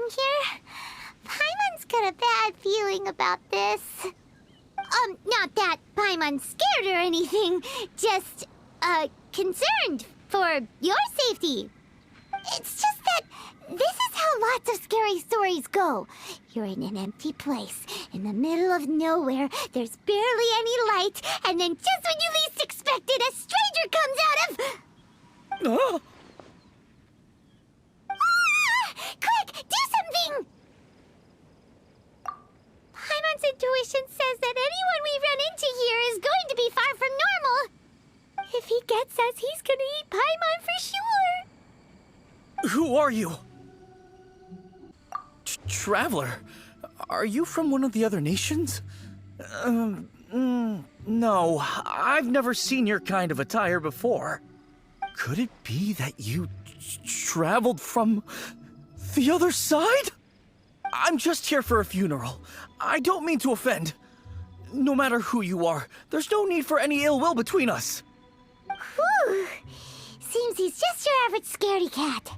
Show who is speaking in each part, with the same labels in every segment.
Speaker 1: come here? Paimon's got a bad feeling about this. Not that Paimon's scared or anything, just, concerned for your safety. It's just that this is how lots of scary stories go. You're in an empty place, in the middle of nowhere, there's barely any light, and then just when you least expect it, a stranger comes out of...
Speaker 2: Oh!
Speaker 1: Quick, do something! Paimon's intuition says that anyone we run into here is going to be far from normal. If he gets us, he's gonna eat Paimon for sure.
Speaker 2: Who are you? Traveler? Are you from one of the other nations? No, I've never seen your kind of attire before. Could it be that you traveled from the other side? I'm just here for a funeral. I don't mean to offend. No matter who you are, there's no need for any ill will between us.
Speaker 1: Whew. Seems he's just your average scaredy cat.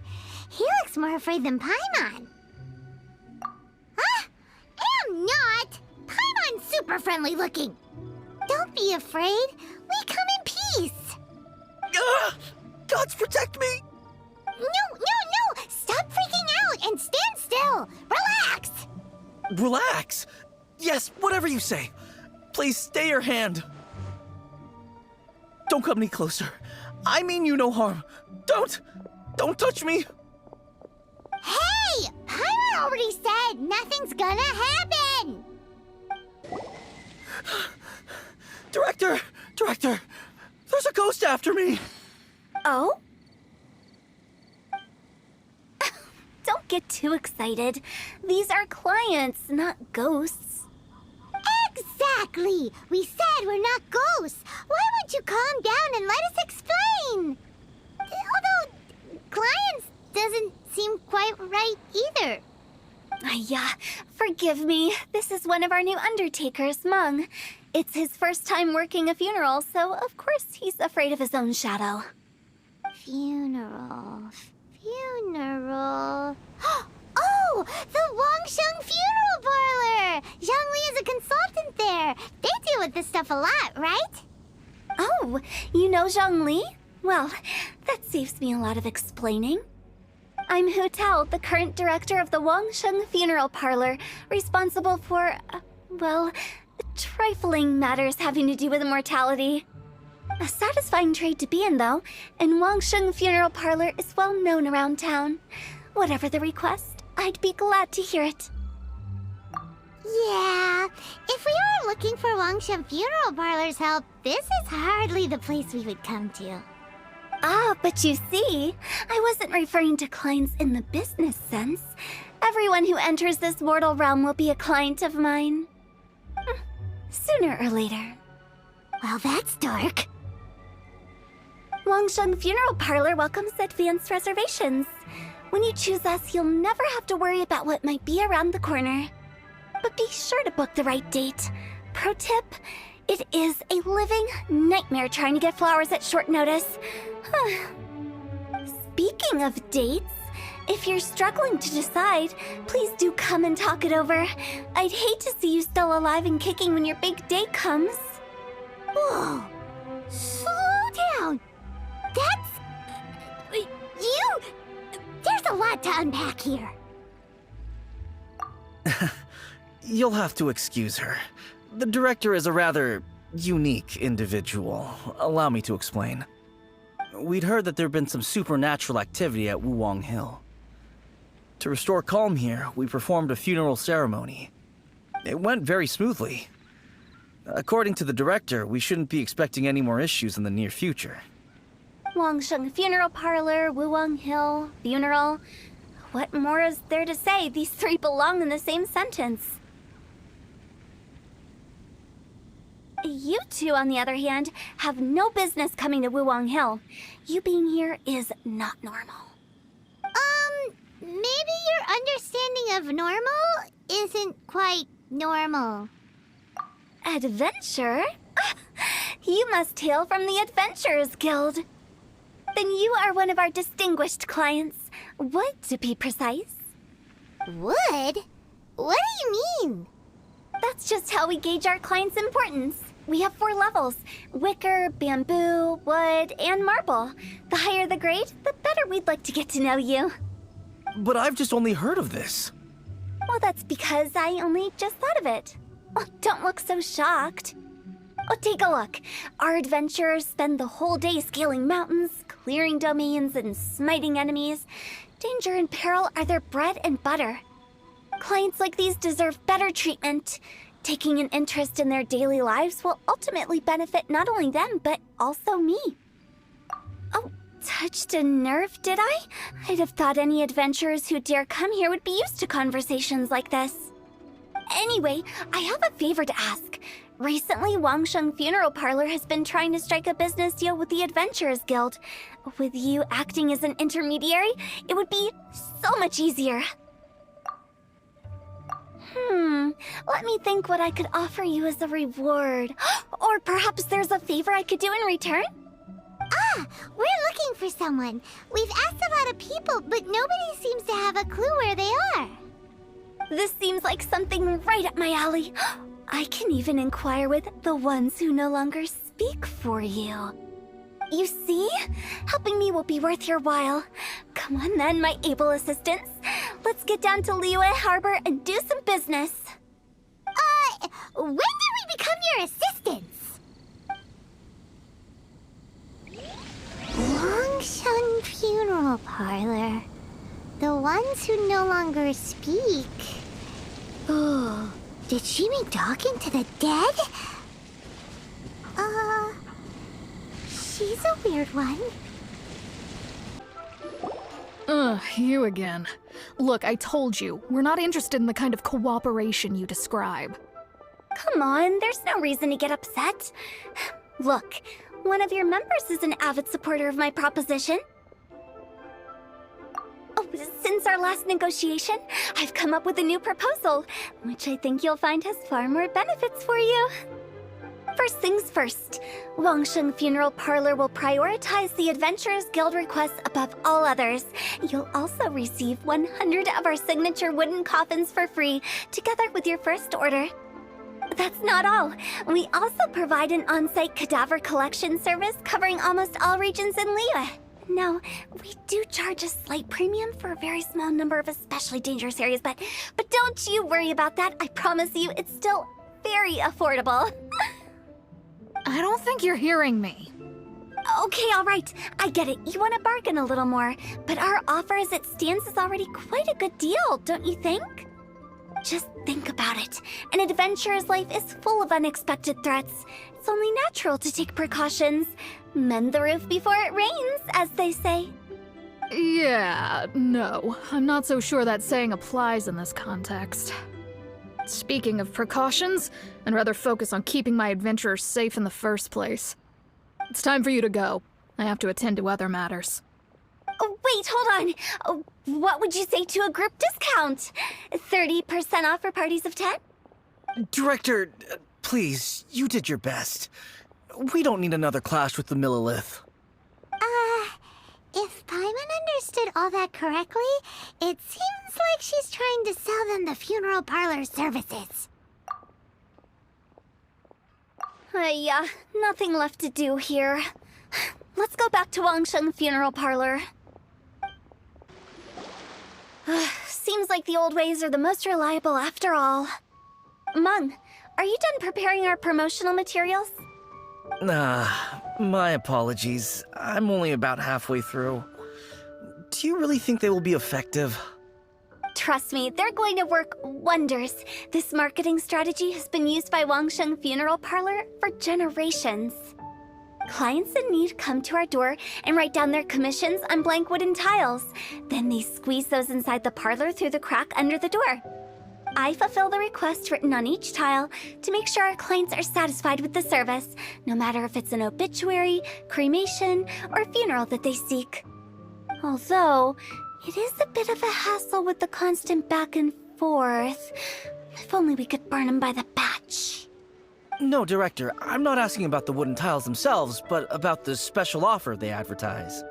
Speaker 1: He looks more afraid than Paimon. Huh? Am not! Paimon's super friendly looking. Don't be afraid. We come in peace.
Speaker 2: Gods protect me!
Speaker 1: No! Stop freaking out and stand still. Relax.
Speaker 2: Relax? Yes, whatever you say. Please stay your hand. Don't come any closer. I mean you no harm. Don't touch me.
Speaker 1: Hey! Pyro already said nothing's gonna happen!
Speaker 2: Director! There's a ghost after me!
Speaker 3: Oh? Don't get too excited. These are clients, not ghosts.
Speaker 1: Exactly! We said we're not ghosts. Why won't you calm down and let us explain? Although, clients doesn't seem quite right either.
Speaker 3: Yeah, forgive me. This is one of our new undertakers, Mung. It's his first time working a funeral, so of course he's afraid of his own shadow.
Speaker 1: Funeral. Oh! The Wangsheng Funeral Parlor! Zhongli is a consultant there. They deal with this stuff a lot, right?
Speaker 3: Oh, you know Zhongli? Well, that saves me a lot of explaining. I'm Hu Tao, the current director of the Wangsheng Funeral Parlor, responsible for, trifling matters having to do with immortality. A satisfying trade to be in, though, and Wangsheng Funeral Parlor is well known around town. Whatever the request, I'd be glad to hear it.
Speaker 1: Yeah, if we were looking for Wangsheng Funeral Parlor's help, this is hardly the place we would come to.
Speaker 3: Ah, but you see, I wasn't referring to clients in the business sense. Everyone who enters this mortal realm will be a client of mine. Sooner or later.
Speaker 1: Well, that's dark.
Speaker 3: Wangsheng Funeral Parlor welcomes advanced reservations. When you choose us, you'll never have to worry about what might be around the corner. But be sure to book the right date. Pro tip, it is a living nightmare trying to get flowers at short notice. Speaking of dates, if you're struggling to decide, please do come and talk it over. I'd hate to see you still alive and kicking when your big day comes.
Speaker 1: Whoa! Slow down! That's... you... There's a lot to unpack here.
Speaker 2: You'll have to excuse her. The director is a rather unique individual. Allow me to explain. We'd heard that there'd been some supernatural activity at Wuwang Hill. To restore calm here, we performed a funeral ceremony. It went very smoothly. According to the director, we shouldn't be expecting any more issues in the near future.
Speaker 3: Wangsheng Funeral Parlor, Wuwang Hill, funeral. What more is there to say? These three belong in the same sentence. You two, on the other hand, have no business coming to Wuwang Hill. You being here is not normal.
Speaker 1: Maybe your understanding of normal isn't quite normal.
Speaker 3: Adventure? You must hail from the Adventurers Guild. Then you are one of our distinguished clients. What, to be precise?
Speaker 1: Wood? What do you mean?
Speaker 3: That's just how we gauge our clients' importance. We have 4 levels: wicker, bamboo, wood, and marble. The higher the grade, the better we'd like to get to know you.
Speaker 2: But I've just only heard of this.
Speaker 3: Well, that's because I only just thought of it. Oh, don't look so shocked. Oh, take a look. Our adventurers spend the whole day scaling mountains, clearing domains, and smiting enemies. Danger and peril are their bread and butter. Clients like these deserve better treatment. Taking an interest in their daily lives will ultimately benefit not only them, but also me. Oh, touched a nerve, did I? I'd have thought any adventurers who dare come here would be used to conversations like this. Anyway, I have a favor to ask. Recently, Wangsheng Funeral Parlor has been trying to strike a business deal with the Adventurers Guild. With you acting as an intermediary, it would be so much easier. Let me think what I could offer you as a reward. Or perhaps there's a favor I could do in return?
Speaker 1: Ah, we're looking for someone. We've asked a lot of people, but nobody seems to have a clue where they are.
Speaker 3: This seems like something right up my alley. I can even inquire with the ones who no longer speak for you. You see? Helping me will be worth your while. Come on then, my able assistants. Let's get down to Liyue Harbor and do some business.
Speaker 1: When did we become your assistants? Longshun Funeral Parlor. The ones who no longer speak. Oh, did she mean talking to the dead? She's a weird one.
Speaker 4: Ugh, you again. Look, I told you, we're not interested in the kind of cooperation you describe.
Speaker 3: Come on, there's no reason to get upset. Look, one of your members is an avid supporter of my proposition. Oh, since our last negotiation, I've come up with a new proposal, which I think you'll find has far more benefits for you. First things first, Wangsheng Funeral Parlor will prioritize the Adventurers Guild requests above all others. You'll also receive 100 of our signature wooden coffins for free, together with your first order. That's not all. We also provide an on-site cadaver collection service covering almost all regions in Liyue. No, we do charge a slight premium for a very small number of especially dangerous areas, but don't you worry about that. I promise you, it's still very affordable.
Speaker 4: I don't think you're hearing me.
Speaker 3: Okay, all right. I get it. You want to bargain a little more, but our offer as it stands is already quite a good deal, don't you think? Just think about it. An adventurer's life is full of unexpected threats. It's only natural to take precautions. Mend the roof before it rains, as they say.
Speaker 4: Yeah, no. I'm not so sure that saying applies in this context. Speaking of precautions, I'd rather focus on keeping my adventurers safe in the first place. It's time for you to go. I have to attend to other matters.
Speaker 3: Oh, wait, hold on. Oh, what would you say to a group discount? 30% off for parties of 10?
Speaker 2: Director, please, you did your best. We don't need another clash with the Millilith.
Speaker 1: If Paimon understood all that correctly, it seems like she's trying to sell them the funeral parlor services.
Speaker 3: Yeah, nothing left to do here. Let's go back to Wangsheng Funeral Parlor. Seems like the old ways are the most reliable after all. Mung, are you done preparing our promotional materials?
Speaker 2: My apologies. I'm only about halfway through. Do you really think they will be effective?
Speaker 3: Trust me, they're going to work wonders. This marketing strategy has been used by Wangsheng Funeral Parlor for generations. Clients in need come to our door and write down their commissions on blank wooden tiles. Then they squeeze those inside the parlor through the crack under the door. I fulfill the requests written on each tile to make sure our clients are satisfied with the service, no matter if it's an obituary, cremation, or funeral that they seek. Although, it is a bit of a hassle with the constant back and forth. If only we could burn them by the batch.
Speaker 2: No, Director, I'm not asking about the wooden tiles themselves, but about the special offer they advertise.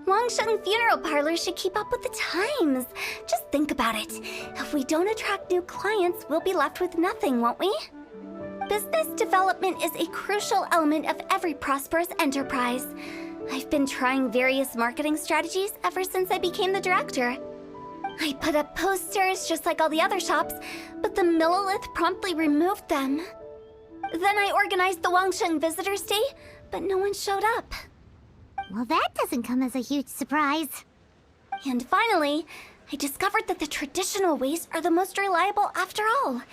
Speaker 3: Wangsheng Funeral Parlor should keep up with the times. Just think about it. If we don't attract new clients, we'll be left with nothing, won't we? Business development is a crucial element of every prosperous enterprise. I've been trying various marketing strategies ever since I became the director. I put up posters just like all the other shops, but the Millilith promptly removed them. Then I organized the Wangsheng Visitors Day, but no one showed up.
Speaker 1: Well, that doesn't come as a huge surprise.
Speaker 3: And finally, I discovered that the traditional ways are the most reliable after all.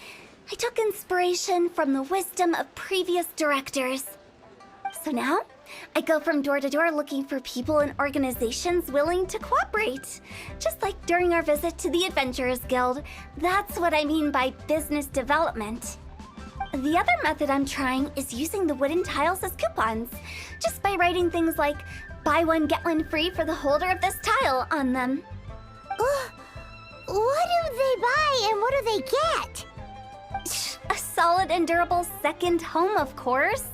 Speaker 3: I took inspiration from the wisdom of previous directors. So now, I go from door to door looking for people and organizations willing to cooperate. Just like during our visit to the Adventurers Guild. That's what I mean by business development. The other method I'm trying is using the wooden tiles as coupons. Just by writing things like, buy one, get one free for the holder of this tile on them.
Speaker 1: What do they buy and what do they get?
Speaker 3: A solid and durable second home, of course.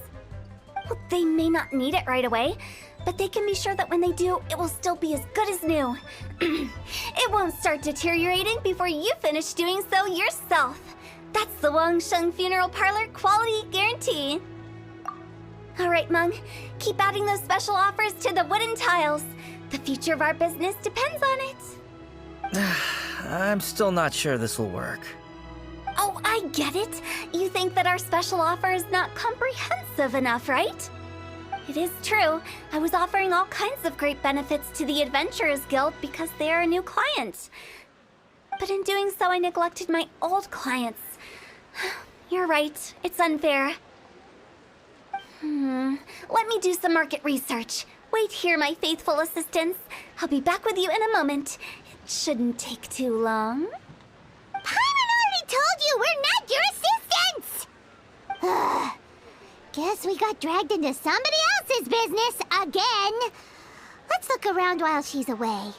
Speaker 3: Well, they may not need it right away, but they can be sure that when they do, it will still be as good as new. It won't start deteriorating before you finish doing so yourself. That's the Wangsheng Funeral Parlor quality guarantee. All right, Meng, keep adding those special offers to the wooden tiles. The future of our business depends on it.
Speaker 2: I'm still not sure this will work.
Speaker 3: Oh, I get it. You think that our special offer is not comprehensive enough, right? It is true. I was offering all kinds of great benefits to the Adventurers Guild because they are a new client. But in doing so, I neglected my old clients. You're right. It's unfair. Let me do some market research. Wait here, my faithful assistants. I'll be back with you in a moment. It shouldn't take too long.
Speaker 1: Paimon already told you we're not your assistants! Guess we got dragged into somebody else's business again. Let's look around while she's away.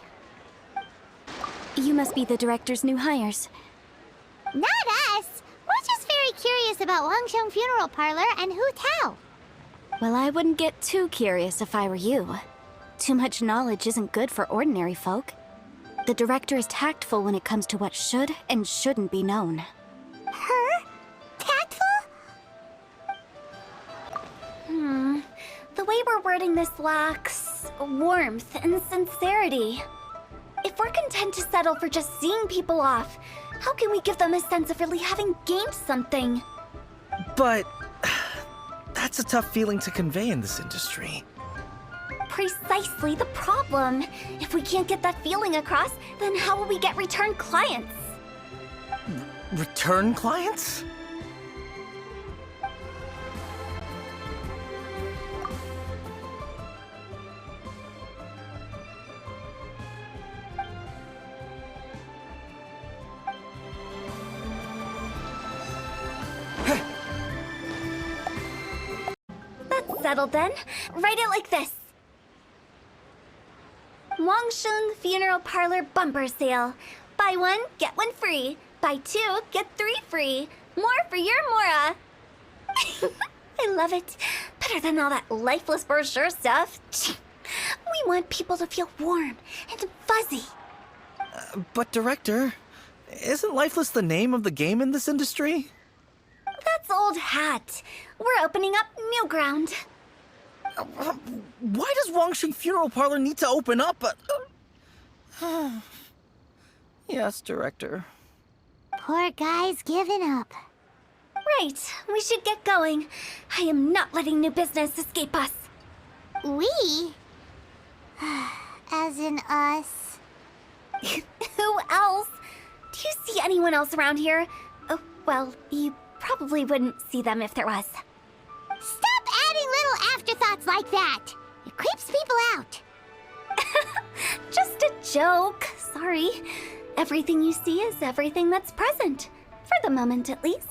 Speaker 3: You must be the director's new hires.
Speaker 1: Not us. We're just very curious about Wangsheng Funeral Parlor and Hu Tao.
Speaker 3: Well, I wouldn't get too curious if I were you. Too much knowledge isn't good for ordinary folk. The director is tactful when it comes to what should and shouldn't be known.
Speaker 1: Her? Tactful?
Speaker 3: The way we're wording this lacks warmth and sincerity. If we're content to settle for just seeing people off, how can we give them a sense of really having gained something?
Speaker 2: But that's a tough feeling to convey in this industry.
Speaker 3: Precisely the problem. If we can't get that feeling across, then how will we get return clients?
Speaker 2: Return clients?
Speaker 3: That's settled then. Write it like this. Wangsheng Funeral Parlor Bumper Sale. Buy one, get one free. Buy two, get three free. More for your Mora. I love it. Better than all that lifeless brochure stuff. We want people to feel warm and fuzzy.
Speaker 2: But Director, isn't Lifeless the name of the game in this industry?
Speaker 3: That's old hat. We're opening up new ground.
Speaker 2: Why does Wangsheng Funeral Parlor need to open up? Yes, Director.
Speaker 1: Poor guy's given up.
Speaker 3: Right, we should get going. I am not letting new business escape us.
Speaker 1: We? As in us.
Speaker 3: Who else? Do you see anyone else around here? Oh, well, you probably wouldn't see them if there was.
Speaker 1: Stop adding little afterthoughts like that. It creeps people out.
Speaker 3: Just a joke. Sorry. Everything you see is everything that's present. For the moment, at least.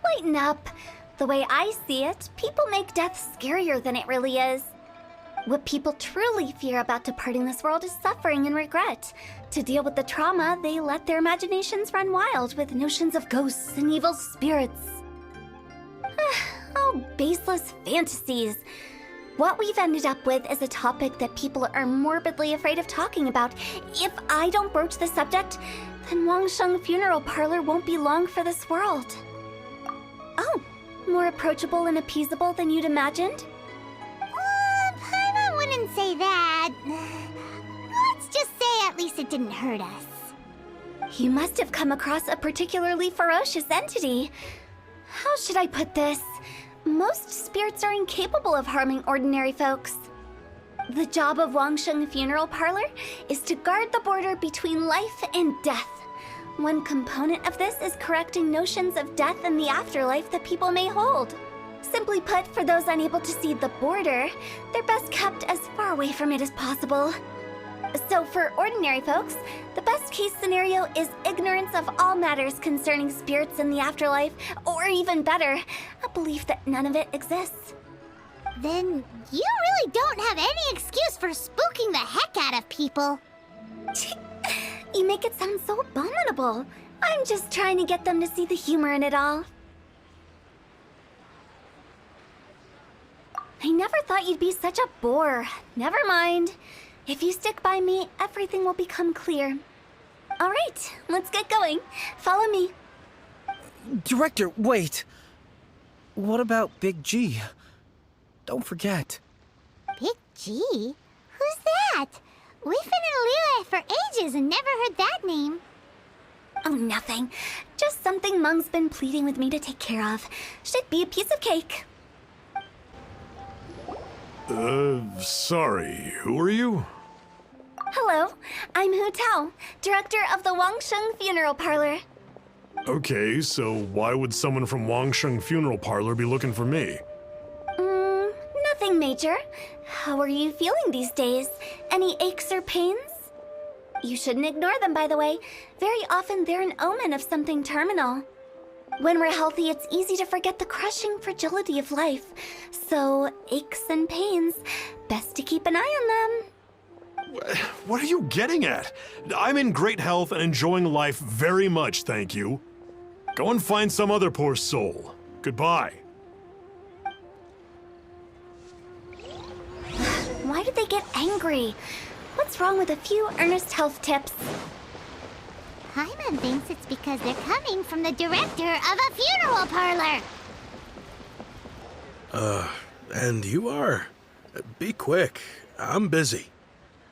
Speaker 3: Lighten up. The way I see it, people make death scarier than it really is. What people truly fear about departing this world is suffering and regret. To deal with the trauma, they let their imaginations run wild with notions of ghosts and evil spirits. Oh, baseless fantasies. What we've ended up with is a topic that people are morbidly afraid of talking about. If I don't broach the subject, then Wangsheng Funeral Parlor won't be long for this world. Oh, more approachable and appeasable than you'd imagined?
Speaker 1: Paimon wouldn't say that. Let's just say at least it didn't hurt us.
Speaker 3: You must have come across a particularly ferocious entity. How should I put this? Most spirits are incapable of harming ordinary folks. The job of Wangsheng Funeral Parlor is to guard the border between life and death. One component of this is correcting notions of death and the afterlife that people may hold. Simply put, for those unable to see the border, they're best kept as far away from it as possible. So for ordinary folks, the best case scenario is ignorance of all matters concerning spirits in the afterlife, or even better, a belief that none of it exists.
Speaker 1: Then you really don't have any excuse for spooking the heck out of people.
Speaker 3: You make it sound so abominable. I'm just trying to get them to see the humor in it all. I never thought you'd be such a bore. Never mind. If you stick by me, everything will become clear. All right, let's get going. Follow me.
Speaker 2: Director, wait! What about Big G? Don't forget.
Speaker 1: Big G? Who's that? We've been in Liyue for ages and never heard that name.
Speaker 3: Oh, nothing. Just something Mung's been pleading with me to take care of. Should be a piece of cake.
Speaker 5: Sorry, who are you?
Speaker 3: Hello, I'm Hu Tao, director of the Wangsheng Funeral Parlor.
Speaker 5: Okay, so why would someone from Wangsheng Funeral Parlor be looking for me?
Speaker 3: Nothing major. How are you feeling these days? Any aches or pains? You shouldn't ignore them, by the way. Very often they're an omen of something terminal. When we're healthy, it's easy to forget the crushing fragility of life. So, aches and pains, best to keep an eye on them.
Speaker 5: What are you getting at? I'm in great health and enjoying life very much, thank you. Go and find some other poor soul. Goodbye.
Speaker 3: Why did they get angry? What's wrong with a few earnest health tips?
Speaker 1: Paimon thinks it's because they're coming from the director of a funeral parlor.
Speaker 6: And you are? Be quick. I'm busy.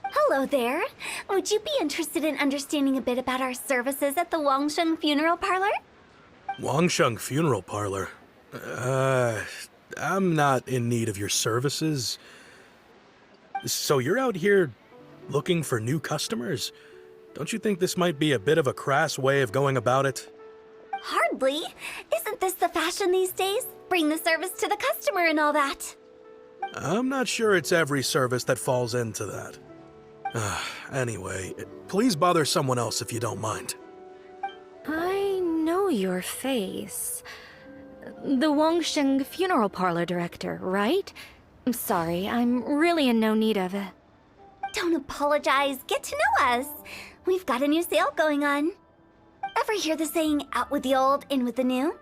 Speaker 3: Hello there. Would you be interested in understanding a bit about our services at the Wangsheng Funeral Parlor?
Speaker 6: Wangsheng Funeral Parlor? I'm not in need of your services. So you're out here looking for new customers? Don't you think this might be a bit of a crass way of going about it?
Speaker 3: Hardly. Isn't this the fashion these days? Bring the service to the customer and all that.
Speaker 6: I'm not sure it's every service that falls into that. Anyway, please bother someone else if you don't mind.
Speaker 7: I know your face. The Wangsheng Funeral Parlor director, right? I'm sorry, I'm really in no need of it.
Speaker 3: Don't apologize. Get to know us. We've got a new sale going on. Ever hear the saying, out with the old, in with the new?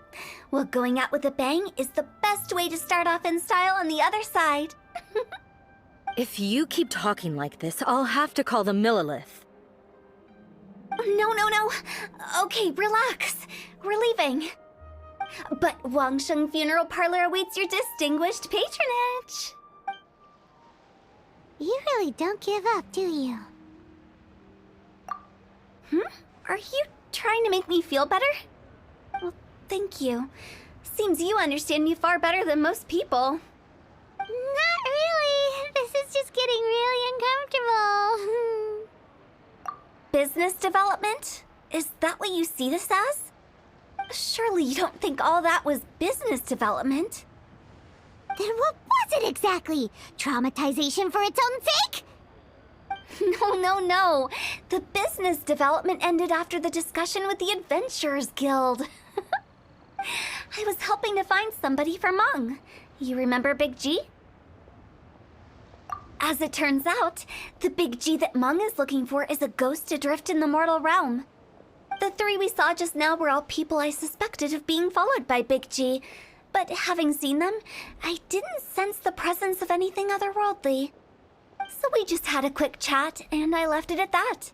Speaker 3: Well, going out with a bang is the best way to start off in style on the other side.
Speaker 7: If you keep talking like this, I'll have to call the Millilith.
Speaker 3: No. Okay, relax. We're leaving. But Wangsheng Funeral Parlor awaits your distinguished patronage.
Speaker 1: You really don't give up, do you?
Speaker 3: Are you trying to make me feel better? Well, thank you. Seems you understand me far better than most people.
Speaker 1: Not really. This is just getting really uncomfortable.
Speaker 3: Business development? Is that what you see this as? Surely you don't think all that was business development.
Speaker 1: Then what was it exactly? Traumatization for its own sake?
Speaker 3: No. The business development ended after the discussion with the Adventurers Guild. I was helping to find somebody for Mung. You remember Big G? As it turns out, the Big G that Mung is looking for is a ghost adrift in the mortal realm. The three we saw just now were all people I suspected of being followed by Big G. but having seen them, I didn't sense the presence of anything otherworldly. So we just had a quick chat, and I left it at that.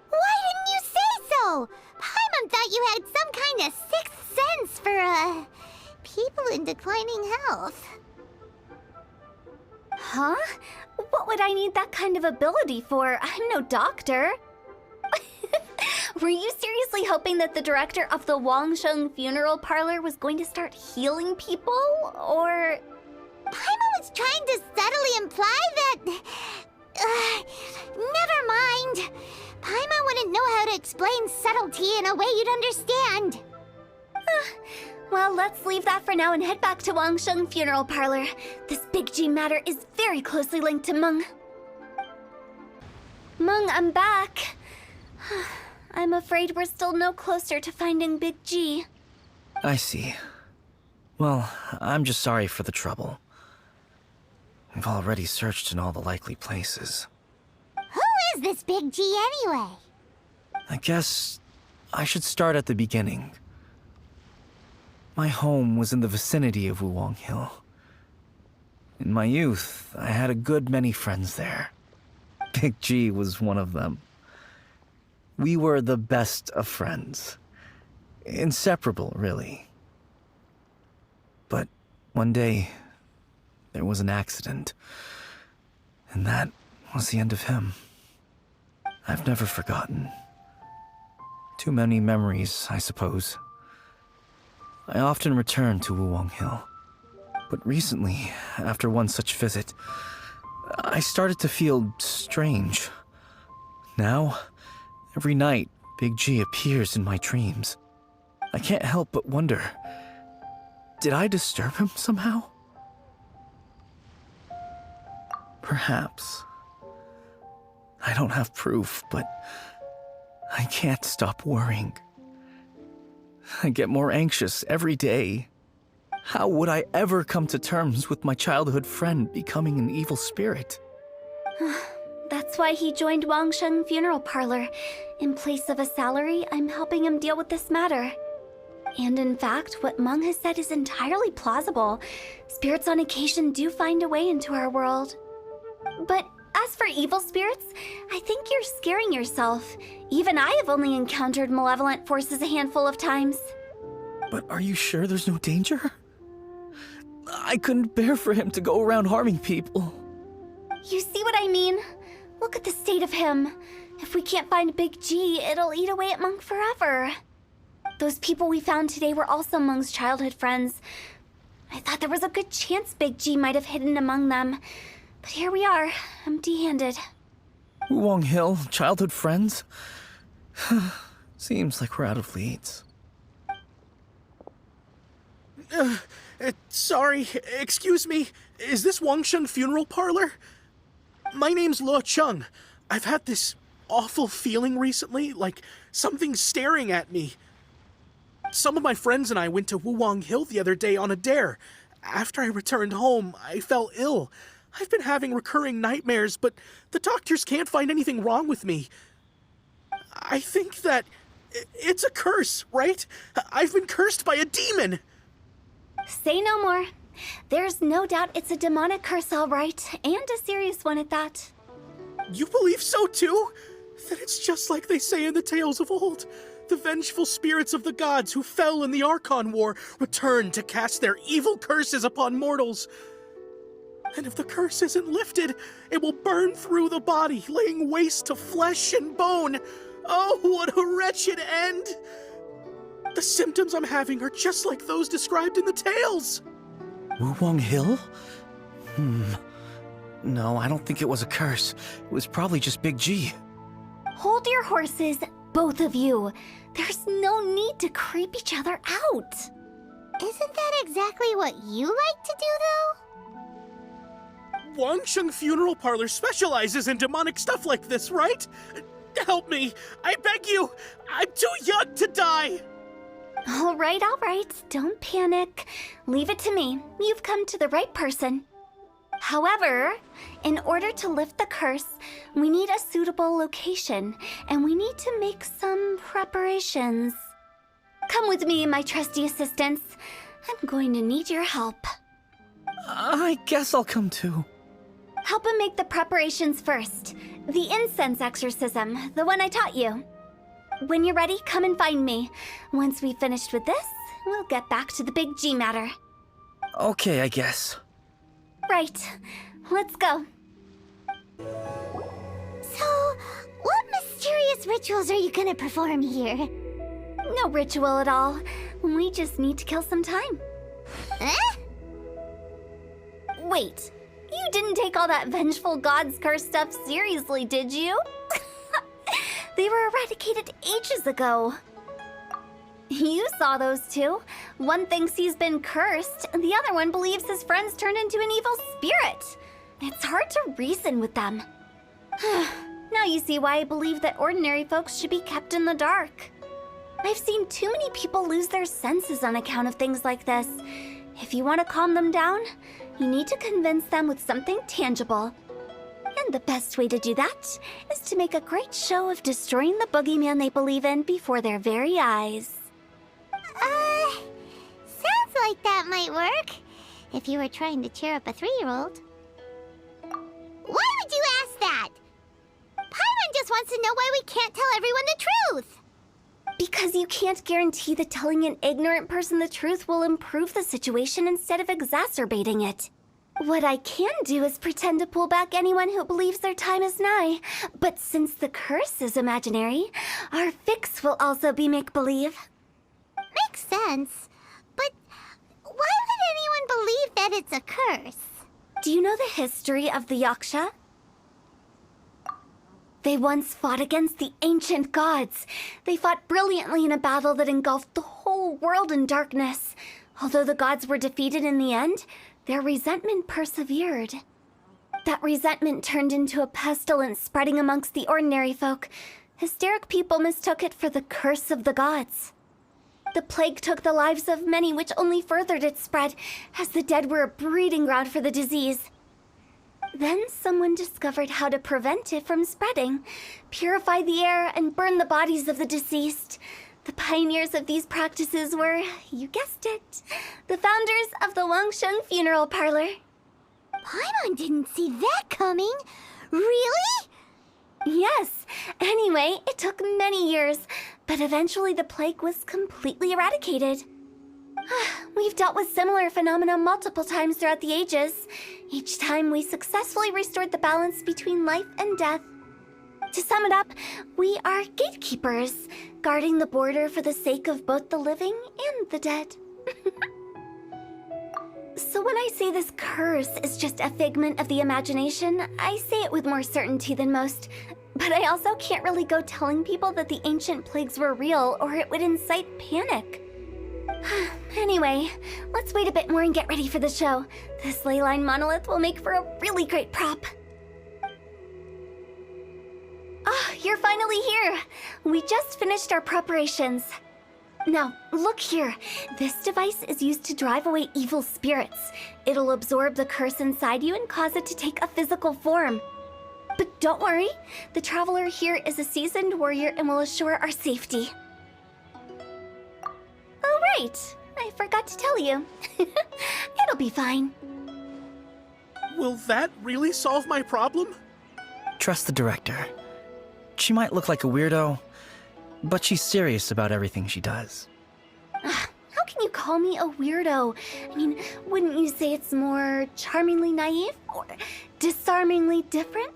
Speaker 1: Why didn't you say so? Paimon thought you had some kind of sixth sense for, people in declining health.
Speaker 3: Huh? What would I need that kind of ability for? I'm no doctor. Were you seriously hoping that the director of the Wangsheng Funeral Parlor was going to start healing people? Or...
Speaker 1: Paimon was trying to subtly imply that... never mind. Paimon wouldn't know how to explain subtlety in a way you'd understand.
Speaker 3: Well, let's leave that for now and head back to Wangsheng Funeral Parlor. This Big G matter is very closely linked to Meng. Meng, I'm back. I'm afraid we're still no closer to finding Big G.
Speaker 2: I see. Well, I'm just sorry for the trouble. We've already searched in all the likely places.
Speaker 1: Who is this Big G anyway?
Speaker 2: I guess I should start at the beginning. My home was in the vicinity of Wuwang Hill. In my youth, I had a good many friends there. Big G was one of them. We were the best of friends. Inseparable, really. But one day, there was an accident. And that was the end of him. I've never forgotten. Too many memories, I suppose. I often return to Wuwang Hill. But recently, after one such visit, I started to feel strange. Now, every night, Big G appears in my dreams. I can't help but wonder, did I disturb him somehow? Perhaps. I don't have proof, but I can't stop worrying. I get more anxious every day. How would I ever come to terms with my childhood friend becoming an evil spirit?
Speaker 3: That's why he joined Wangsheng Funeral Parlor. In place of a salary, I'm helping him deal with this matter. And in fact, what Meng has said is entirely plausible. Spirits on occasion do find a way into our world. But as for evil spirits, I think you're scaring yourself. Even I have only encountered malevolent forces a handful of times.
Speaker 2: But are you sure there's no danger? I couldn't bear for him to go around harming people.
Speaker 3: You see what I mean? Look at the state of him. If we can't find Big G, it'll eat away at Meng forever. Those people we found today were also Meng's childhood friends. I thought there was a good chance Big G might have hidden among them. But here we are, empty-handed.
Speaker 2: Wuwang Hill, childhood friends? Seems like we're out of leads.
Speaker 6: Sorry, excuse me. Is this Wangsheng Funeral Parlor? My name's Luo Chung. I've had this awful feeling recently, like something's staring at me. Some of my friends and I went to Wuwang Hill the other day on a dare. After I returned home, I fell ill. I've been having recurring nightmares, but the doctors can't find anything wrong with me. I think that it's a curse, right? I've been cursed by a demon.
Speaker 3: Say no more. There's no doubt it's a demonic curse, all right, and a serious one at that.
Speaker 6: You believe so too? Then it's just like they say in the tales of old. The vengeful spirits of the gods who fell in the Archon War return to cast their evil curses upon mortals. And if the curse isn't lifted, it will burn through the body, laying waste to flesh and bone. Oh, what a wretched end! The symptoms I'm having are just like those described in the tales.
Speaker 2: Wuwang Hill? No, I don't think it was a curse. It was probably just Big G.
Speaker 3: Hold your horses, both of you. There's no need to creep each other out.
Speaker 1: Isn't that exactly what you like to do, though?
Speaker 6: Wangsheng Funeral Parlor specializes in demonic stuff like this, right? Help me! I beg you! I'm too young to die!
Speaker 3: All right. Don't panic. Leave it to me. You've come to the right person. However, in order to lift the curse, we need a suitable location, and we need to make some preparations. Come with me, my trusty assistants. I'm going to need your help.
Speaker 2: I guess I'll come too.
Speaker 3: Help him make the preparations first. The incense exorcism, the one I taught you. When you're ready, come and find me. Once we've finished with this, we'll get back to the big G matter.
Speaker 2: Okay, I guess.
Speaker 3: Right. Let's go.
Speaker 1: So, what mysterious rituals are you gonna perform here?
Speaker 3: No ritual at all. We just need to kill some time.
Speaker 1: Eh?
Speaker 3: Wait, you didn't take all that vengeful god's curse stuff seriously, did you? They were eradicated ages ago. You saw those two. One thinks he's been cursed, and the other one believes his friends turned into an evil spirit. It's hard to reason with them. Now you see why I believe that ordinary folks should be kept in the dark. I've seen too many people lose their senses on account of things like this. If you want to calm them down, you need to convince them with something tangible. And the best way to do that is to make a great show of destroying the boogeyman they believe in before their very eyes.
Speaker 1: Sounds like that might work. If you were trying to cheer up a 3-year-old. Why would you ask that? Paimon just wants to know why we can't tell everyone the truth.
Speaker 3: Because you can't guarantee that telling an ignorant person the truth will improve the situation instead of exacerbating it. What I can do is pretend to pull back anyone who believes their time is nigh. But since the curse is imaginary, our fix will also be make-believe.
Speaker 1: Makes sense. But why would anyone believe that it's a curse?
Speaker 3: Do you know the history of the Yaksha? They once fought against the ancient gods. They fought brilliantly in a battle that engulfed the whole world in darkness. Although the gods were defeated in the end, their resentment persevered. That resentment turned into a pestilence spreading amongst the ordinary folk. Hysteric people mistook it for the curse of the gods. The plague took the lives of many, which only furthered its spread, as the dead were a breeding ground for the disease. Then someone discovered how to prevent it from spreading, purify the air, and burn the bodies of the deceased. The pioneers of these practices were, you guessed it, the founders of the Wangsheng Funeral Parlor.
Speaker 1: Paimon didn't see that coming. Really?
Speaker 3: Yes. Anyway, it took many years, but eventually the plague was completely eradicated. We've dealt with similar phenomena multiple times throughout the ages. Each time we successfully restored the balance between life and death. To sum it up, we are gatekeepers, guarding the border for the sake of both the living and the dead. So when I say this curse is just a figment of the imagination, I say it with more certainty than most. But I also can't really go telling people that the ancient plagues were real, or it would incite panic. Anyway, let's wait a bit more and get ready for the show. This ley line monolith will make for a really great prop. You're finally here! We just finished our preparations. Now, look here. This device is used to drive away evil spirits. It'll absorb the curse inside you and cause it to take a physical form. But don't worry, the traveler here is a seasoned warrior and will assure our safety. Oh, right. I forgot to tell you. It'll be fine.
Speaker 6: Will that really solve my problem?
Speaker 2: Trust the director. She might look like a weirdo, but she's serious about everything she does.
Speaker 3: How can you call me a weirdo? I mean, wouldn't you say it's more charmingly naive or disarmingly different?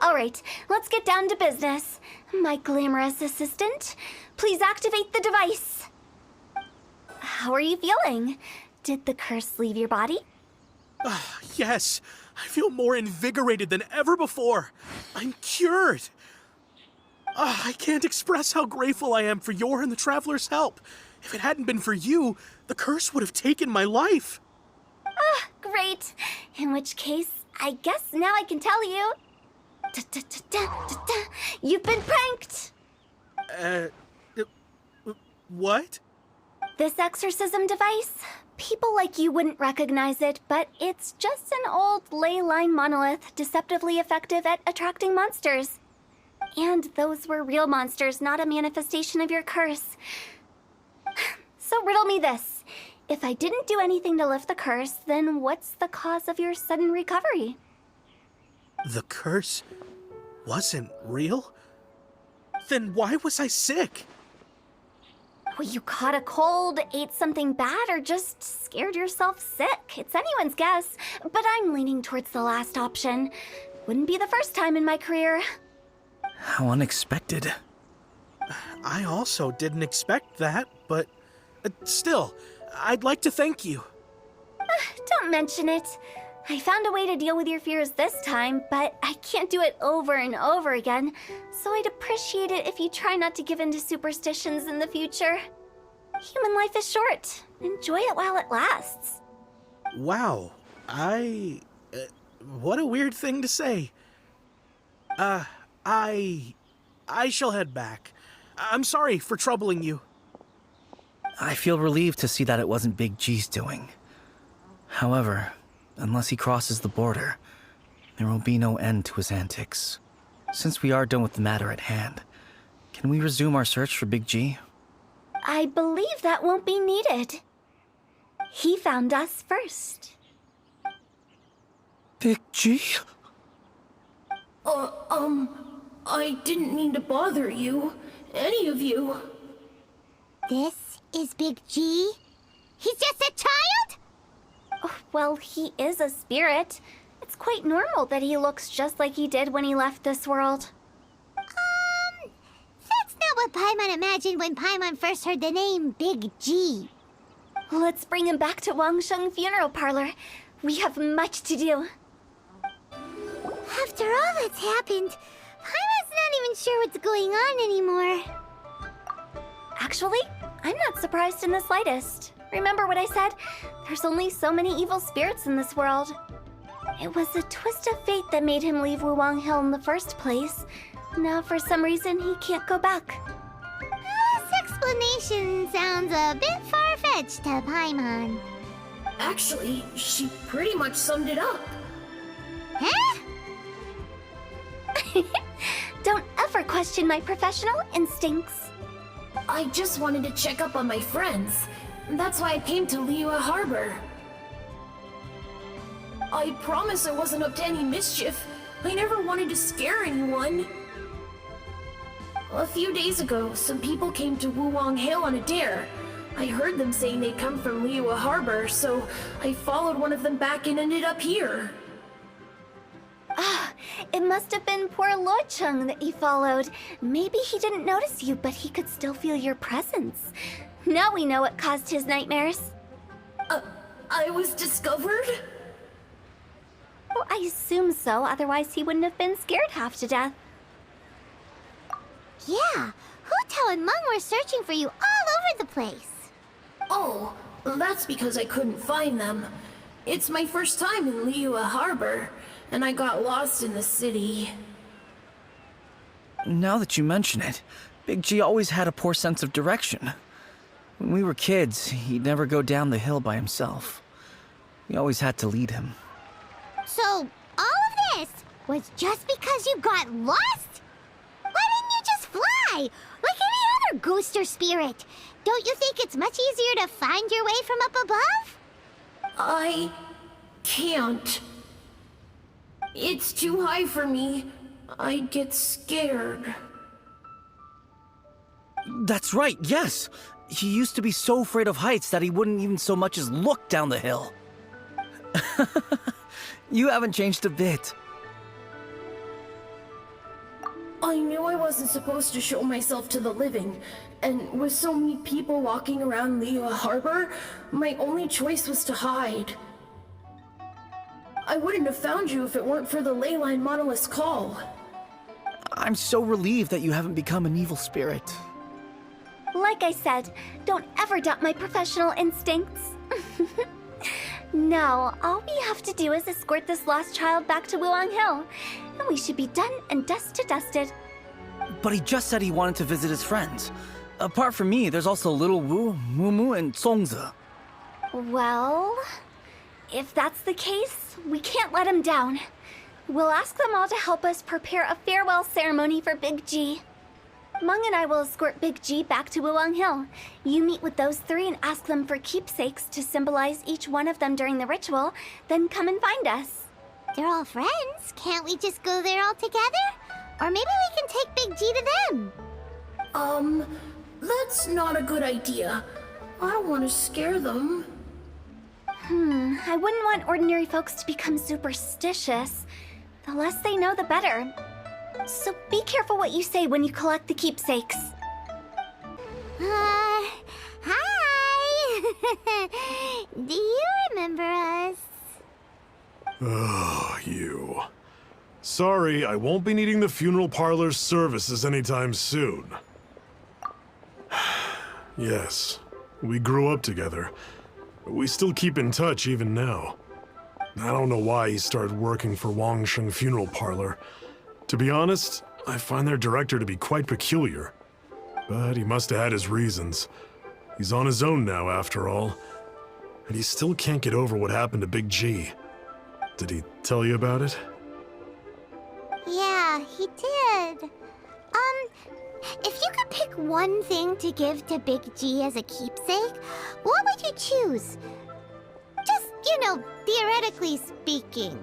Speaker 3: All right, let's get down to business. My glamorous assistant, please activate the device. How are you feeling? Did the curse leave your body?
Speaker 6: Yes, I feel more invigorated than ever before. I'm cured. I can't express how grateful I am for your and the Traveler's help. If it hadn't been for you, the curse would have taken my life.
Speaker 3: Great. In which case, I guess now I can tell you. You've been pranked!
Speaker 6: What?
Speaker 3: This exorcism device? People like you wouldn't recognize it, but it's just an old ley line monolith deceptively effective at attracting monsters. And those were real monsters, not a manifestation of your curse. So riddle me this. If I didn't do anything to lift the curse, then what's the cause of your sudden recovery?
Speaker 6: The curse wasn't real? Then why was I sick?
Speaker 3: Well, you caught a cold, ate something bad, or just scared yourself sick. It's anyone's guess, but I'm leaning towards the last option. Wouldn't be the first time in my career.
Speaker 2: How unexpected.
Speaker 6: I also didn't expect that, but still, I'd like to thank you.
Speaker 3: Don't mention it. I found a way to deal with your fears this time, but I can't do it over and over again, so I'd appreciate it if you try not to give in to superstitions in the future. Human life is short. Enjoy it while it lasts.
Speaker 6: Wow, what a weird thing to say. I shall head back. I'm sorry for troubling you.
Speaker 2: I feel relieved to see that it wasn't Big G's doing. However, unless he crosses the border, there will be no end to his antics. Since we are done with the matter at hand, can we resume our search for Big G?
Speaker 3: I believe that won't be needed. He found us first.
Speaker 2: Big G?
Speaker 8: I didn't mean to bother you. Any of you.
Speaker 1: This is Big G? He's just a child?
Speaker 3: Oh, well, he is a spirit. It's quite normal that he looks just like he did when he left this world.
Speaker 1: That's not what Paimon imagined when Paimon first heard the name Big G.
Speaker 3: Let's bring him back to Wangsheng Funeral Parlor. We have much to do.
Speaker 1: After all that's happened, Paimon's not even sure what's going on anymore.
Speaker 3: Actually, I'm not surprised in the slightest. Remember what I said? There's only so many evil spirits in this world. It was a twist of fate that made him leave Wuwang Hill in the first place. Now, for some reason, he can't go back.
Speaker 1: This explanation sounds a bit far-fetched to Paimon.
Speaker 8: Actually, she pretty much summed it up.
Speaker 1: Huh?
Speaker 3: Don't ever question my professional instincts.
Speaker 8: I just wanted to check up on my friends. That's why I came to Liyue Harbor. I promise I wasn't up to any mischief. I never wanted to scare anyone. A few days ago, some people came to Wuwang Hill on a dare. I heard them saying they'd come from Liyue Harbor, so I followed one of them back and ended up here.
Speaker 3: Ah, it must have been poor Luocheng that you followed. Maybe he didn't notice you, but he could still feel your presence. Now we know what caused his nightmares.
Speaker 8: I was discovered?
Speaker 3: Well, I assume so, otherwise he wouldn't have been scared half to death.
Speaker 1: Yeah, Hu Tao and Meng were searching for you all over the place.
Speaker 8: Oh, that's because I couldn't find them. It's my first time in Liyue Harbor, and I got lost in the city.
Speaker 2: Now that you mention it, Big G always had a poor sense of direction. When we were kids, he'd never go down the hill by himself. We always had to lead him.
Speaker 1: So, all of this was just because you got lost? Why didn't you just fly? Like any other ghost or spirit? Don't you think it's much easier to find your way from up above?
Speaker 8: I can't. It's too high for me. I'd get scared.
Speaker 2: That's right, yes! He used to be so afraid of heights that he wouldn't even so much as look down the hill. You haven't changed a bit.
Speaker 8: I knew I wasn't supposed to show myself to the living, and with so many people walking around Liyue Harbor, my only choice was to hide. I wouldn't have found you if it weren't for the Leyline Monolith's call.
Speaker 2: I'm so relieved that you haven't become an evil spirit.
Speaker 3: Like I said, don't ever doubt my professional instincts. Now, all we have to do is escort this lost child back to Wuwang Hill, and we should be done and dusted.
Speaker 2: But he just said he wanted to visit his friends. Apart from me, there's also Little Wu, Mumu, and Songzi.
Speaker 3: Well, if that's the case, we can't let him down. We'll ask them all to help us prepare a farewell ceremony for Big G. Mung and I will escort Big G back to Wuwang Hill. You meet with those three and ask them for keepsakes to symbolize each one of them during the ritual, then come and find us.
Speaker 1: They're all friends. Can't we just go there all together? Or maybe we can take Big G to them.
Speaker 8: That's not a good idea. I don't want to scare them.
Speaker 3: I wouldn't want ordinary folks to become superstitious. The less they know, the better. So be careful what you say when you collect the keepsakes.
Speaker 1: Hi! Do you remember us?
Speaker 5: Oh, you. Sorry, I won't be needing the funeral parlor's services anytime soon. Yes, we grew up together. We still keep in touch even now. I don't know why he started working for Wangsheng Funeral Parlor. To be honest, I find their director to be quite peculiar. But he must have had his reasons. He's on his own now, after all. And he still can't get over what happened to Big G. Did he tell you about it?
Speaker 1: Yeah, he did. If you could pick one thing to give to Big G as a keepsake, what would you choose? Just, theoretically speaking.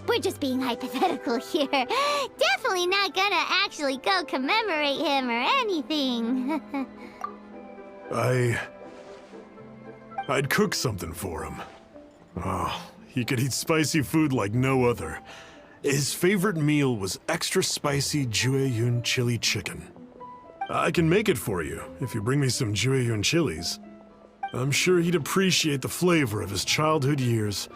Speaker 1: We're just being hypothetical here. Definitely not gonna actually go commemorate him or anything.
Speaker 5: I'd cook something for him. Oh, he could eat spicy food like no other. His favorite meal was extra spicy Jueyun chili chicken. I can make it for you if you bring me some Jueyun chilies. I'm sure he'd appreciate the flavor of his childhood years.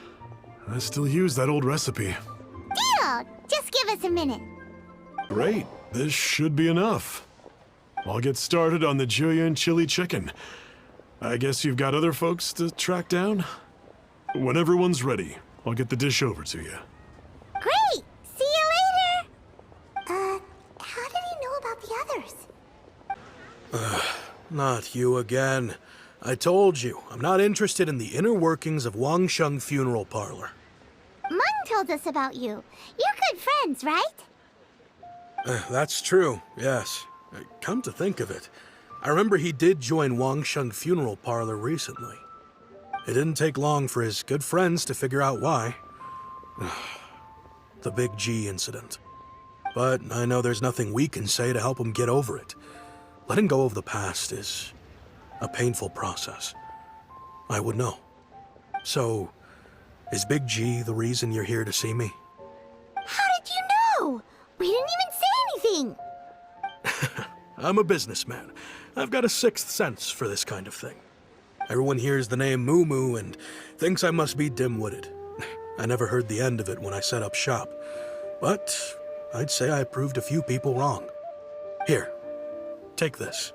Speaker 5: I still use that old recipe.
Speaker 1: Deal! Just give us a minute.
Speaker 5: Great, this should be enough. I'll get started on the Jueyun chili chicken. I guess you've got other folks to track down? When everyone's ready, I'll get the dish over to you.
Speaker 1: Great! See you later! How did he know about the others?
Speaker 6: Not you again. I told you, I'm not interested in the inner workings of Wangsheng Funeral Parlor.
Speaker 1: Mung told us about you. You're good friends, right?
Speaker 6: That's true, yes. Come to think of it, I remember he did join Wangsheng Funeral Parlor recently. It didn't take long for his good friends to figure out why. The Big G incident. But I know there's nothing we can say to help him get over it. Letting go of the past is a painful process. I would know. So, is Big G the reason you're here to see me?
Speaker 1: How did you know? We didn't even say anything.
Speaker 6: I'm a businessman. I've got a sixth sense for this kind of thing. Everyone hears the name Moo Moo and thinks I must be dim-witted. I never heard the end of it when I set up shop. But I'd say I proved a few people wrong. Here, take this.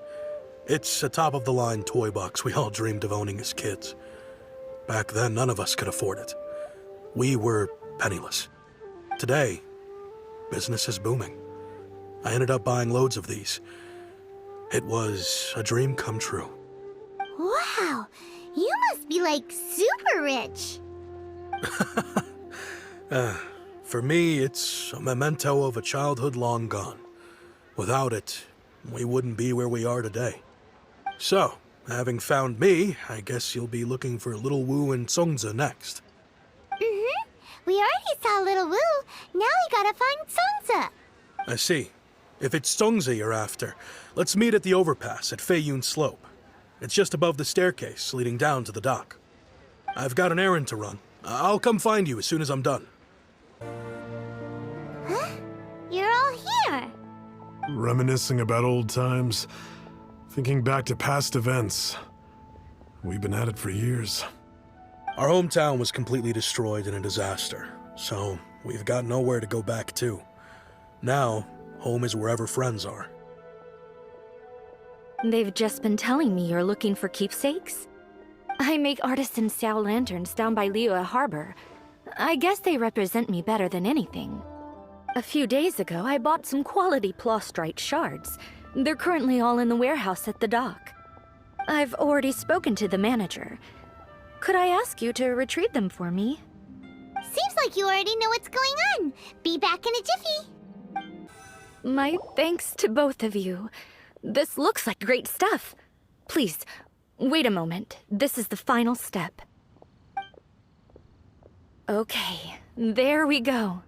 Speaker 6: It's a top-of-the-line toy box we all dreamed of owning as kids. Back then, none of us could afford it. We were penniless. Today, business is booming. I ended up buying loads of these. It was a dream come true.
Speaker 1: Wow, you must be like super rich.
Speaker 6: For me, it's a memento of a childhood long gone. Without it, we wouldn't be where we are today. So, having found me, I guess you'll be looking for Little Wu and Songza next.
Speaker 1: Mm-hmm. We already saw Little Wu. Now we gotta find Songza.
Speaker 6: I see. If it's Songza you're after, let's meet at the overpass at Feiyun Slope. It's just above the staircase leading down to the dock. I've got an errand to run. I'll come find you as soon as I'm done.
Speaker 1: Huh? You're all here.
Speaker 5: Reminiscing about old times, thinking back to past events. We've been at it for years.
Speaker 6: Our hometown was completely destroyed in a disaster, so we've got nowhere to go back to. Now, home is wherever friends are.
Speaker 7: They've just been telling me you're looking for keepsakes? I make artisan Xiao lanterns down by Liyue Harbor. I guess they represent me better than anything. A few days ago, I bought some quality plastrite shards. They're currently all in the warehouse at the dock. I've already spoken to the manager. Could I ask you to retrieve them for me?
Speaker 1: Seems like you already know what's going on. Be back in a jiffy.
Speaker 7: My thanks to both of you. This looks like great stuff. Please, wait a moment. This is the final step. Okay, there we go.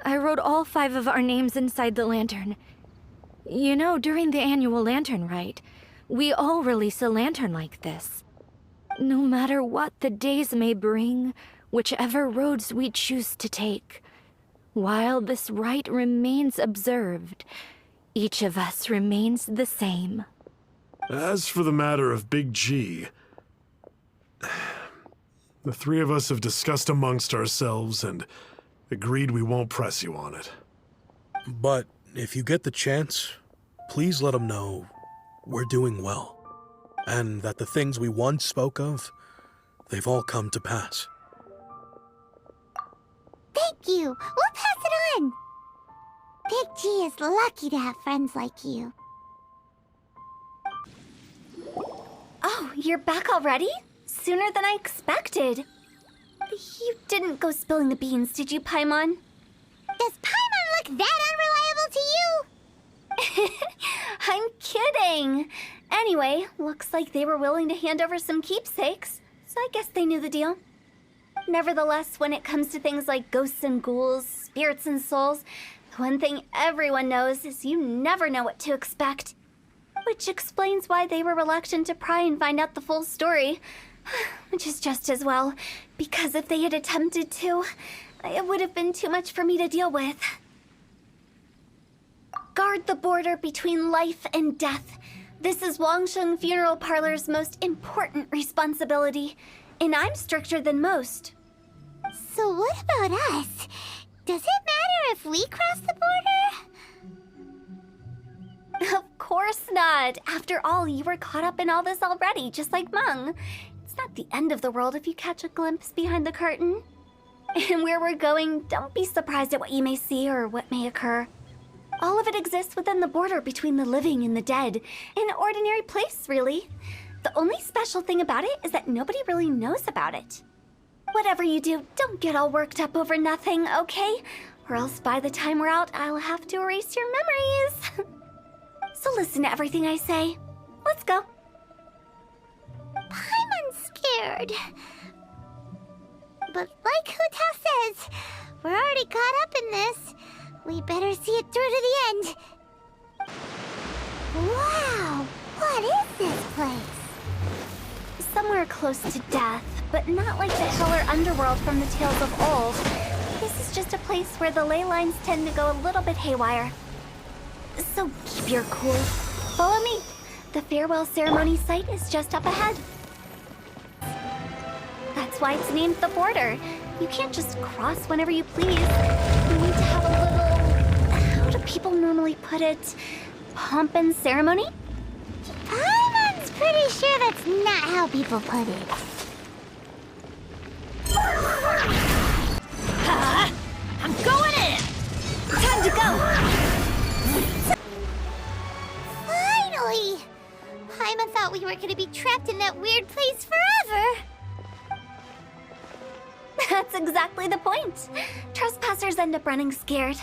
Speaker 7: I wrote all 5 of our names inside the lantern. You know, during the annual lantern rite, we all release a lantern like this. No matter what the days may bring, whichever roads we choose to take, while this rite remains observed, each of us remains the same.
Speaker 5: As for the matter of Big G, the 3 of us have discussed amongst ourselves and agreed we won't press you on it.
Speaker 6: But if you get the chance, please let them know we're doing well, and that the things we once spoke of, they've all come to pass.
Speaker 1: Thank you. We'll pass it on. Big G is lucky to have friends like you.
Speaker 3: Oh, you're back already? Sooner than I expected. You didn't go spilling the beans, did you, Paimon?
Speaker 1: Does Paimon look that unreliable to you?
Speaker 3: I'm kidding. Anyway, looks like they were willing to hand over some keepsakes, so I guess they knew the deal. Nevertheless, when it comes to things like ghosts and ghouls, spirits and souls, the one thing everyone knows is you never know what to expect. Which explains why they were reluctant to pry and find out the full story. Which is just as well, because if they had attempted to, it would have been too much for me to deal with. Guard the border between life and death. This is Wangsheng Funeral Parlor's most important responsibility, and I'm stricter than most.
Speaker 1: So what about us? Does it matter if we cross the border?
Speaker 3: Of course not. After all, you were caught up in all this already, just like Meng. It's not the end of the world if you catch a glimpse behind the curtain. And where we're going, don't be surprised at what you may see or what may occur. All of it exists within the border between the living and the dead. An ordinary place, really. The only special thing about it is that nobody really knows about it. Whatever you do, don't get all worked up over nothing, okay? Or else by the time we're out, I'll have to erase your memories. So listen to everything I say. Let's go.
Speaker 1: Paimon's scared. But like Hu Tao says, we're already caught up in this. We better see it through to the end. Wow, what is this place?
Speaker 3: Somewhere close to death, but not like the hell or underworld from the tales of old. This is just a place where the ley lines tend to go a little bit haywire. So keep your cool. Follow me. The farewell ceremony site is just up ahead. That's why it's named the border. You can't just cross whenever you please. You need to have a little... How do people normally put it? Pomp and ceremony?
Speaker 1: Paimon's pretty sure that's not how people put it.
Speaker 3: I'm going in! Time to go!
Speaker 1: Finally! Paimon thought we were gonna be trapped in that weird place forever.
Speaker 3: That's exactly the point. Trespassers end up running scared.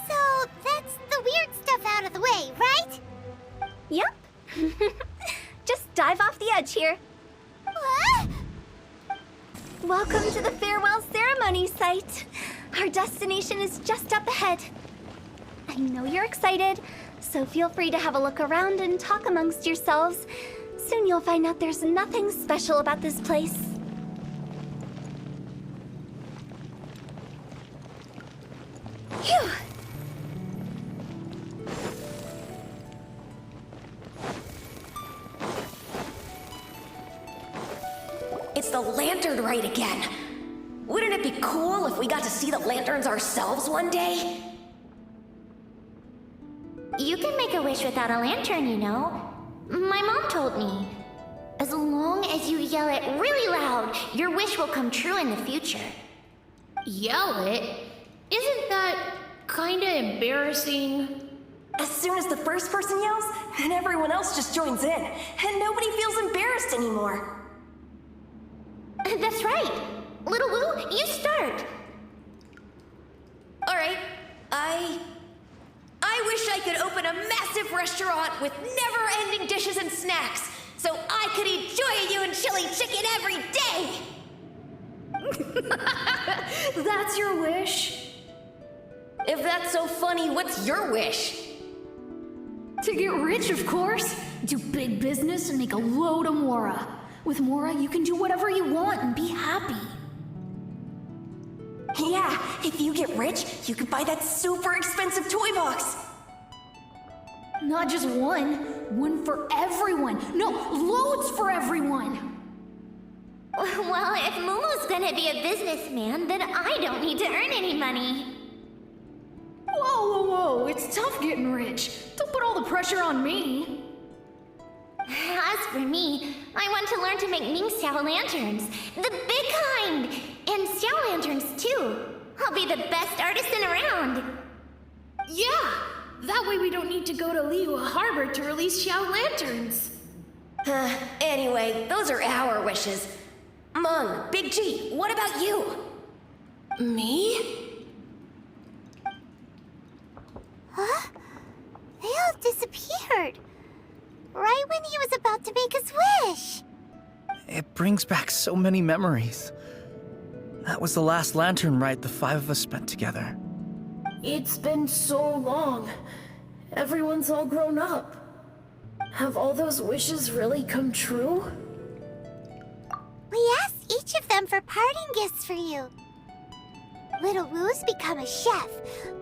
Speaker 1: So that's the weird stuff out of the way, right?
Speaker 3: Yep. Just dive off the edge here.
Speaker 1: What?
Speaker 3: Welcome to the farewell ceremony site. Our destination is just up ahead. I know you're excited, so feel free to have a look around and talk amongst yourselves. Soon you'll find out there's nothing special about this place. Phew!
Speaker 9: It's the lantern rite again. Wouldn't it be cool if we got to see the lanterns ourselves one day?
Speaker 1: You can make a wish without a lantern, you know. My mom told me. As long as you yell it really loud, your wish will come true in the future.
Speaker 8: Yell it? Isn't that kinda embarrassing?
Speaker 9: As soon as the first person yells, and everyone else just joins in, and nobody feels embarrassed anymore.
Speaker 1: That's right.
Speaker 9: Little Wu, you start. Alright, I wish I could open a massive restaurant with never-ending dishes and snacks, so I could eat Joy and chili chicken every day!
Speaker 8: That's your wish?
Speaker 9: If that's so funny, what's your wish?
Speaker 8: To get rich, of course. Do big business and make a load of Mora. With Mora, you can do whatever you want and be happy.
Speaker 9: Yeah, if you get rich, you can buy that super expensive toy box.
Speaker 8: Not just one. One for everyone. No, loads for everyone.
Speaker 1: Well, if Momo's gonna be a businessman, then I don't need to earn any money.
Speaker 8: Whoa. It's tough getting rich. Don't put all the pressure on me.
Speaker 1: As for me, I want to learn to make Ming Xiao lanterns. The big kind! And Xiao lanterns, too. I'll be the best artisan around.
Speaker 8: Yeah, that way we don't need to go to Liyue Harbor to release Xiao lanterns.
Speaker 9: Anyway, those are our wishes. Mung, Big G, what about you?
Speaker 8: Me?
Speaker 1: Huh? They all disappeared. Right when he was about to make his wish.
Speaker 2: It brings back so many memories. That was the last lantern ride the five of us spent together.
Speaker 8: It's been so long. Everyone's all grown up. Have all those wishes really come true?
Speaker 1: We asked each of them for parting gifts for you. Little Wu's become a chef,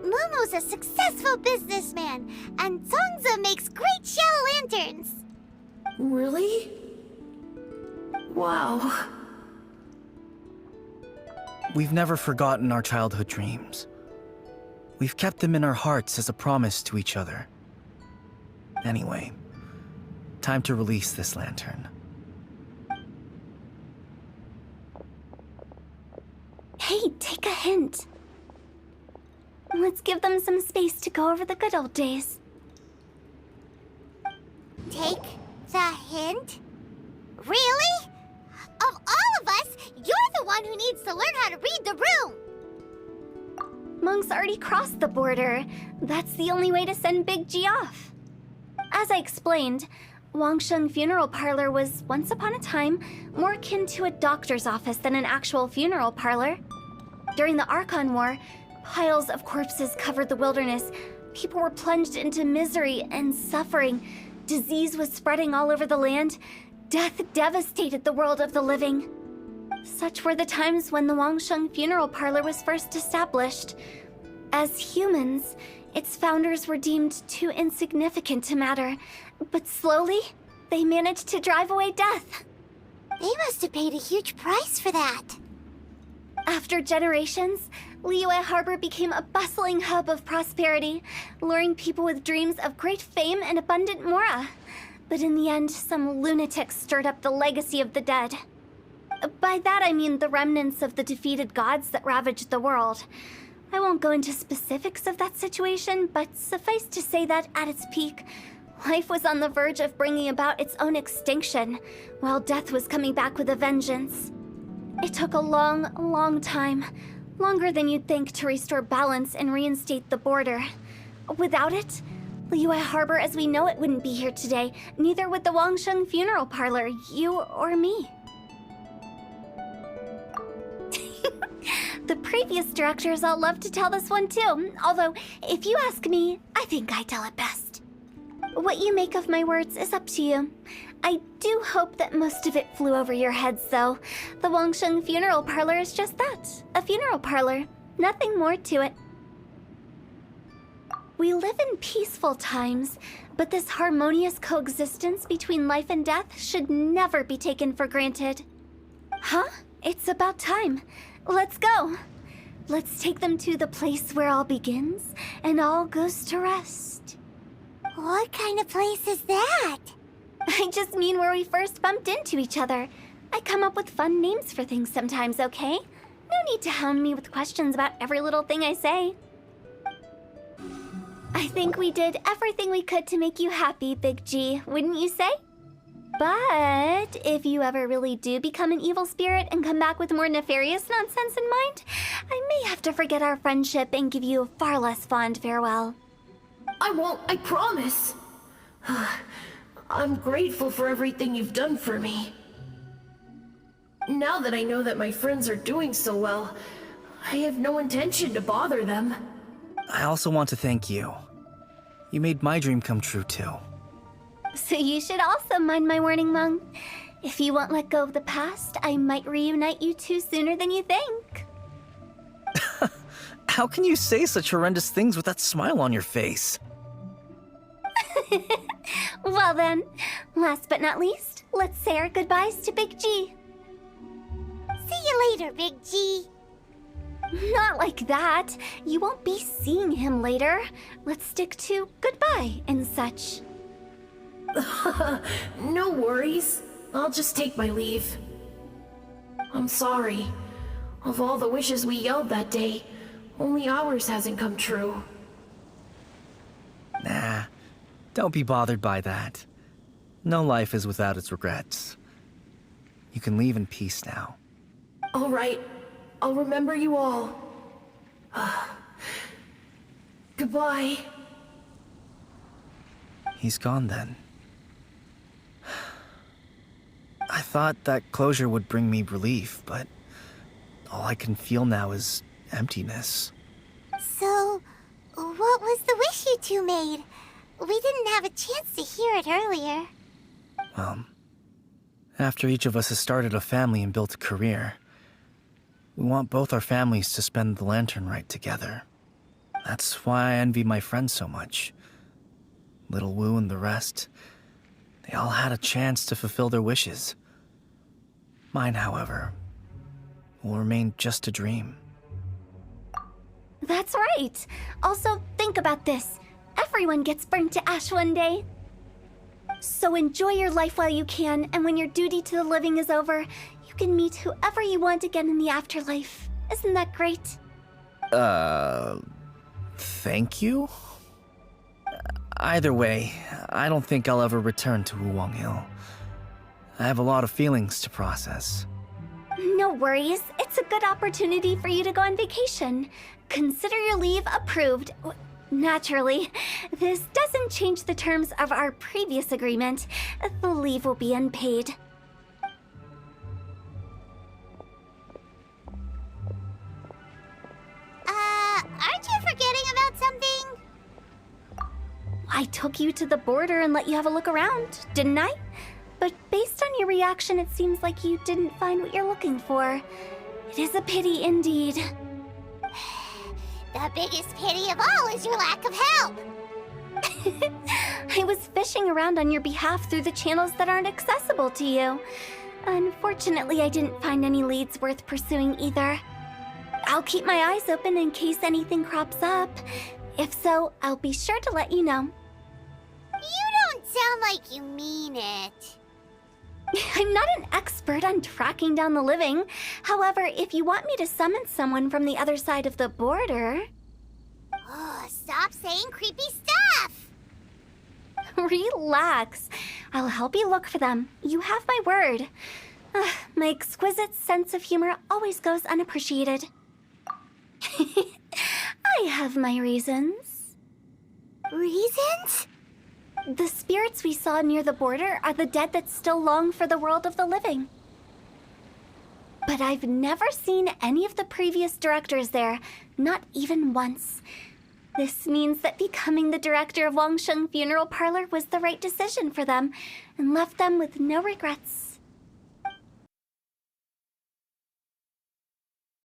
Speaker 1: Momo's a successful businessman, and Zongza makes great shell lanterns.
Speaker 8: Really? Wow.
Speaker 2: We've never forgotten our childhood dreams. We've kept them in our hearts as a promise to each other. Anyway, time to release this lantern.
Speaker 3: Hey, take a hint. Let's give them some space to go over the good old days.
Speaker 1: Take the hint? Really? Of all of us, you're the one who needs to learn how to read the room!
Speaker 3: Monk's already crossed the border. That's the only way to send Big G off. As I explained, Wangsheng Funeral Parlor was, once upon a time, more akin to a doctor's office than an actual funeral parlor. During the Archon War, piles of corpses covered the wilderness. People were plunged into misery and suffering. Disease was spreading all over the land. Death devastated the world of the living. Such were the times when the Wangsheng Funeral Parlor was first established. As humans, its founders were deemed too insignificant to matter, but slowly, they managed to drive away death.
Speaker 1: They must have paid a huge price for that.
Speaker 3: After generations, Liyue Harbor became a bustling hub of prosperity, luring people with dreams of great fame and abundant mora. But in the end, some lunatics stirred up the legacy of the dead. By that I mean the remnants of the defeated gods that ravaged the world. I won't go into specifics of that situation, but suffice to say that at its peak, life was on the verge of bringing about its own extinction, while death was coming back with a vengeance. It took a long time, longer than you'd think, to restore balance and reinstate the border. Without it, Liyue Harbor as we know it wouldn't be here today, neither would the Wangsheng Funeral Parlor, you or me. The previous directors all love to tell this one too, although, if you ask me, I think I tell it best. What you make of my words is up to you. I do hope that most of it flew over your heads, though. The Wangsheng Funeral Parlor is just that, a funeral parlor. Nothing more to it. We live in peaceful times, but this harmonious coexistence between life and death should never be taken for granted. Huh? It's about time. Let's go. Let's take them to the place where all begins and all goes to rest.
Speaker 1: What kind of place is that?
Speaker 3: I just mean where we first bumped into each other. I come up with fun names for things sometimes, okay? No need to hound me with questions about every little thing I say. I think we did everything we could to make you happy, Big G, wouldn't you say? But if you ever really do become an evil spirit and come back with more nefarious nonsense in mind, I may have to forget our friendship and give you a far less fond farewell.
Speaker 8: I won't, I promise. I'm grateful for everything you've done for me. Now that I know that my friends are doing so well, I have no intention to bother them.
Speaker 2: I also want to thank you. You made my dream come true, too.
Speaker 3: So you should also mind my warning, Mung. If you won't let go of the past, I might reunite you two sooner than you think.
Speaker 2: How can you say such horrendous things with that smile on your face?
Speaker 3: Well then, last but not least, let's say our goodbyes to Big G.
Speaker 1: See you later, Big G.
Speaker 3: Not like that. You won't be seeing him later. Let's stick to goodbye and such.
Speaker 8: No worries. I'll just take my leave. I'm sorry. Of all the wishes we yelled that day, only ours hasn't come true.
Speaker 2: Nah, don't be bothered by that. No life is without its regrets. You can leave in peace now.
Speaker 8: All right. I'll remember you all. Goodbye.
Speaker 2: He's gone then. I thought that closure would bring me relief, but all I can feel now is emptiness.
Speaker 1: So, what was the wish you two made? We didn't have a chance to hear it earlier.
Speaker 2: After each of us has started a family and built a career, we want both our families to spend the Lantern Rite together. That's why I envy my friends so much. Little Wu and the rest, they all had a chance to fulfill their wishes. Mine, however, will remain just a dream.
Speaker 3: That's right. Also, think about this. Everyone gets burned to ash one day. So enjoy your life while you can, and when your duty to the living is over, you can meet whoever you want again in the afterlife. Isn't that great?
Speaker 2: Thank you? Either way, I don't think I'll ever return to Wuwang Hill. I have a lot of feelings to process.
Speaker 3: No worries. It's a good opportunity for you to go on vacation. Consider your leave approved. Naturally, this doesn't change the terms of our previous agreement. The leave will be unpaid.
Speaker 1: Aren't you forgetting about something?
Speaker 3: I took you to the border and let you have a look around, didn't I? But based on your reaction, it seems like you didn't find what you're looking for. It is a pity indeed.
Speaker 1: The biggest pity of all is your lack of help.
Speaker 3: I was fishing around on your behalf through the channels that aren't accessible to you. Unfortunately, I didn't find any leads worth pursuing either. I'll keep my eyes open in case anything crops up. If so, I'll be sure to let you know.
Speaker 1: You don't sound like you mean it.
Speaker 3: I'm not an expert on tracking down the living. However, if you want me to summon someone from the other side of the border...
Speaker 1: Oh, stop saying creepy stuff!
Speaker 3: Relax. I'll help you look for them. You have my word. My exquisite sense of humor always goes unappreciated. I have my reasons.
Speaker 1: Reasons?
Speaker 3: The spirits we saw near the border are the dead that still long for the world of the living. But I've never seen any of the previous directors there, not even once. This means that becoming the director of Wangsheng Funeral Parlor was the right decision for them, and left them with no regrets.